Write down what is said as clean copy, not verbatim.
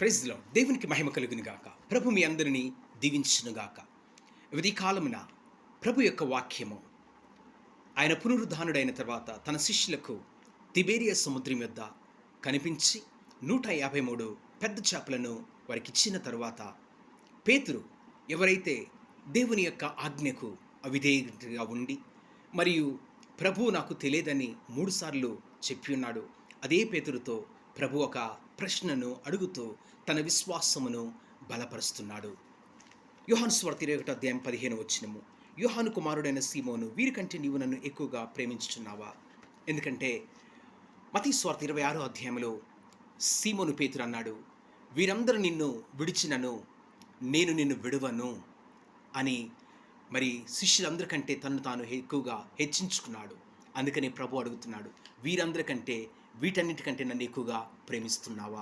Praise lord. దేవునికి మహిమ కలుగును గాక. ప్రభు మీ అందరినీ దీవించును గాక. ఈ కాలమున ప్రభు యొక్క వాక్యము ఆయన పునరుద్ధానుడైన తర్వాత తన శిష్యులకు తిబేరియా సముద్రం యొద్ద కనిపించి 153 పెద్ద చేపలను వారికి ఇచ్చిన తరువాత పేతురు ఎవరైతే దేవుని యొక్క ఆజ్ఞకు అవిధేయుడిగా ఉండి మరియు ప్రభు నాకు తెలియదని 3 సార్లు చెప్పి ఉన్నాడు. అదే పేతురుతో ప్రభు ఒక ప్రశ్నను అడుగుతూ తన విశ్వాసమును బలపరుస్తున్నాడు. యోహాను సువార్త 21:15 యోహాను కుమారుడైన సీమోను, వీరికంటే నీవు నన్ను ఎక్కువగా ప్రేమించుచున్నావా? ఎందుకంటే మత్తయి సువార్త 26 సీమోను పేతురు అన్నాడు, వీరందరూ నిన్ను విడిచినను నేను నిన్ను విడువను అని. మరి శిష్యులందరికంటే తను తాను ఎక్కువగా హెచ్చించుకున్నాడు. అందుకని ప్రభు అడుగుతున్నాడు, వీరందరికంటే వీటన్నిటికంటే నన్ను ఎక్కువగా ప్రేమిస్తున్నావా?